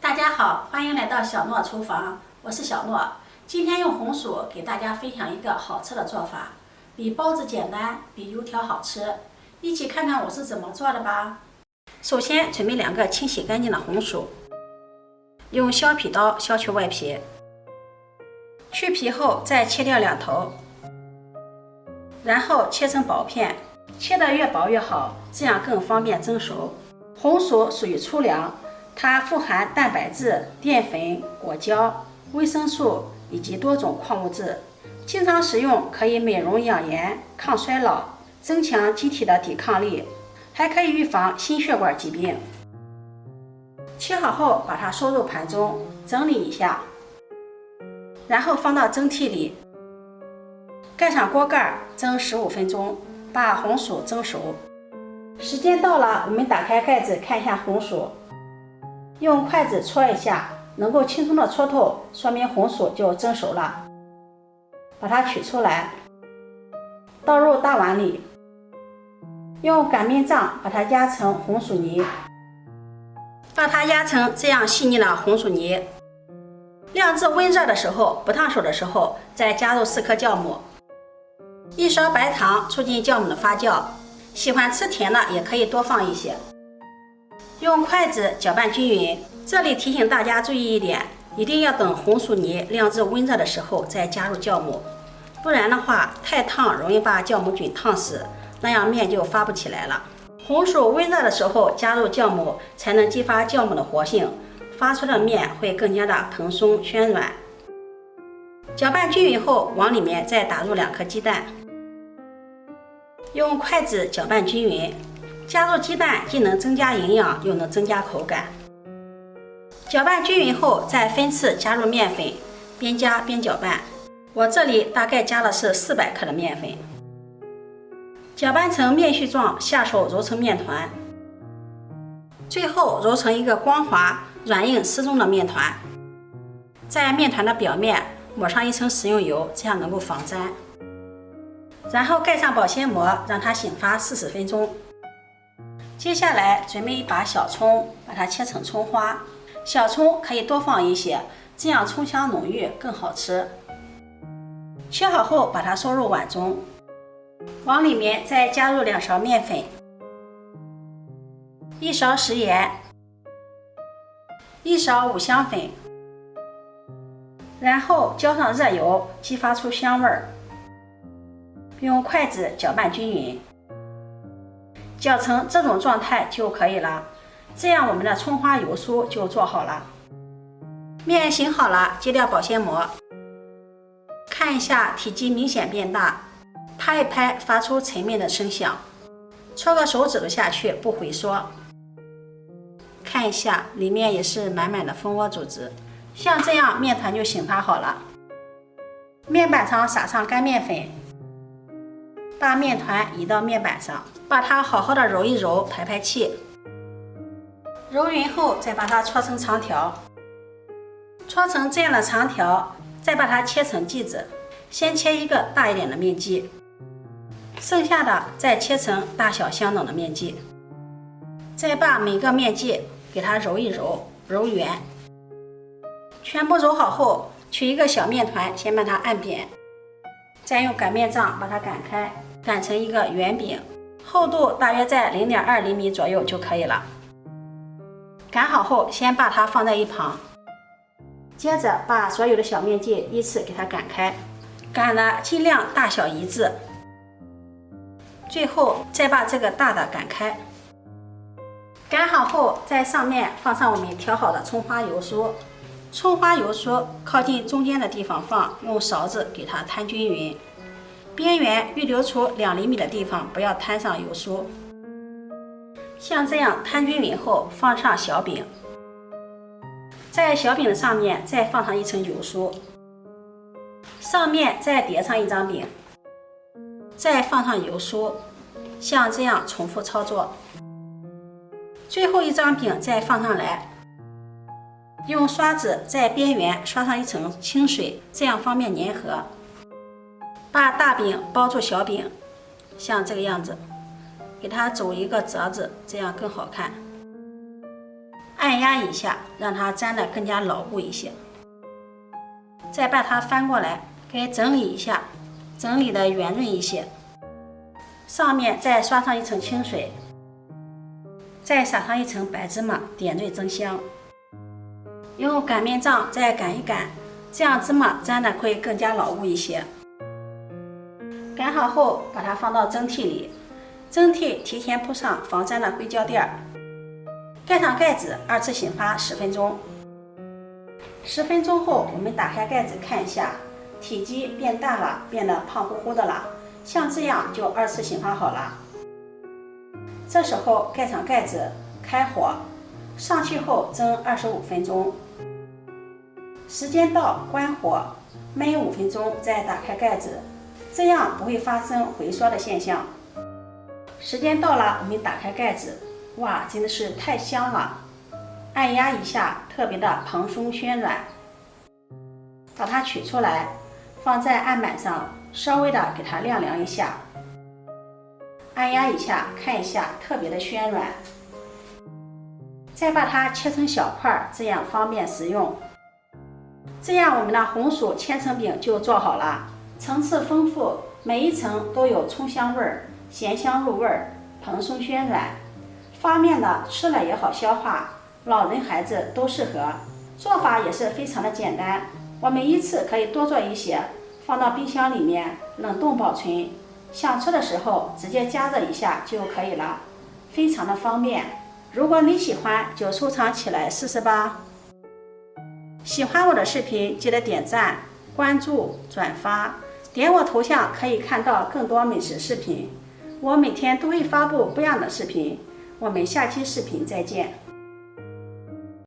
大家好，欢迎来到小诺厨房，我是小诺。今天用红薯给大家分享一个好吃的做法，比包子简单，比油条好吃。一起看看我是怎么做的吧。首先准备2个清洗干净的红薯，用削皮刀削去外皮，去皮后再切掉2头，然后切成薄片，切得越薄越好，这样更方便蒸熟。红薯属于粗粮，它富含蛋白质、淀粉、果胶、维生素以及多种矿物质，经常食用可以美容养颜、抗衰老、增强机体的抵抗力，还可以预防心血管疾病。切好后把它收入盘中，整理一下，然后放到蒸屉里，盖上锅盖蒸15分钟，把红薯蒸熟。时间到了，我们打开盖子看一下红薯，用筷子戳一下，能够轻松的戳透，说明红薯就蒸熟了。把它取出来，倒入大碗里，用擀面杖把它压成红薯泥，把它压成这样细腻的红薯泥。晾至温热的时候，不烫手的时候，再加入4颗酵母，1勺白糖，促进酵母的发酵。喜欢吃甜的也可以多放一些。用筷子搅拌均匀。这里提醒大家注意一点，一定要等红薯泥晾至温热的时候再加入酵母，不然的话太烫容易把酵母菌烫死，那样面就发不起来了。红薯温热的时候加入酵母，才能激发酵母的活性，发出的面会更加的蓬松暄软。搅拌均匀后，往里面再打入2颗鸡蛋，用筷子搅拌均匀。加入鸡蛋既能增加营养，又能增加口感。搅拌均匀后，再分次加入面粉，边加边搅拌。我这里大概加的是400克的面粉。搅拌成面絮状，下手揉成面团，最后揉成一个光滑、软硬适中的面团。在面团的表面抹上1层食用油，这样能够防粘。然后盖上保鲜膜，让它醒发40分钟。接下来准备一把小葱，把它切成葱花。小葱可以多放一些，这样葱香浓郁，更好吃。切好后把它收入碗中，往里面再加入2勺面粉、1勺食盐、1勺五香粉，然后浇上热油，激发出香味儿。用筷子搅拌均匀，搅成这种状态就可以了。这样我们的葱花油酥就做好了。面醒好了，揭掉保鲜膜，看一下体积明显变大，拍一拍发出沉闷的声响，戳个手指头下去不回缩。看一下里面也是满满的蜂窝组织，像这样面团就醒发好了。面板上撒上干面粉，把面团移到面板上，把它好好的揉一揉，排排气。揉匀后再把它搓成长条，搓成这样的长条，再把它切成剂子。先切一个大一点的面剂，剩下的再切成大小相等的面剂。再把每个面剂给它揉一揉，揉圆。全部揉好后，取一个小面团，先把它按扁，再用擀面杖把它擀开，擀成一个圆饼，厚度大约在0.2厘米左右就可以了。擀好后，先把它放在一旁，接着把所有的小面剂依次给它擀开，擀的尽量大小一致。最后再把这个大的擀开。擀好后，在上面放上我们调好的葱花油酥。葱花油酥靠近中间的地方放，用勺子给它摊均匀。边缘预留出2厘米的地方，不要摊上油酥。像这样摊均匀后，放上小饼，在小饼的上面再放上1层油酥，上面再叠上1张饼，再放上油酥，像这样重复操作。最后1张饼再放上来，用刷子在边缘刷上1层清水，这样方便粘合。把大饼包住小饼，像这个样子，给它走一个折子，这样更好看。按压一下，让它粘得更加牢固一些。再把它翻过来，给整理一下，整理的圆润一些。上面再刷上一层清水，再撒上一层白芝麻，点缀增香。用擀面杖再擀一擀，这样芝麻粘的会更加牢固一些。擀好后，把它放到蒸屉里，蒸屉提前铺上防粘的硅胶垫，盖上盖子，2次醒发10分钟。10分钟后，我们打开盖子看一下，体积变大了，变得胖乎乎的了，像这样就2次醒发好了。这时候盖上盖子，开火，上去后蒸25分钟。时间到，关火，焖5分钟，再打开盖子，这样不会发生回缩的现象。时间到了，我们打开盖子，哇，真的是太香了！按压一下，特别的蓬松暄软。把它取出来，放在案板上，稍微的给它晾凉一下。按压一下，看一下，特别的暄软。再把它切成小块，这样方便食用。这样我们的红薯千层饼就做好了，层次丰富，每一层都有葱香味儿、咸香入味儿，蓬松暄软。发面的吃了也好消化，老人孩子都适合。做法也是非常的简单，我们依次可以多做一些，放到冰箱里面冷冻保存，想吃的时候直接加热一下就可以了，非常的方便。如果你喜欢，就收藏起来试试吧。喜欢我的视频，记得点赞、关注、转发，点我头像可以看到更多美食视频。我每天都会发布不一样的视频，我们下期视频再见。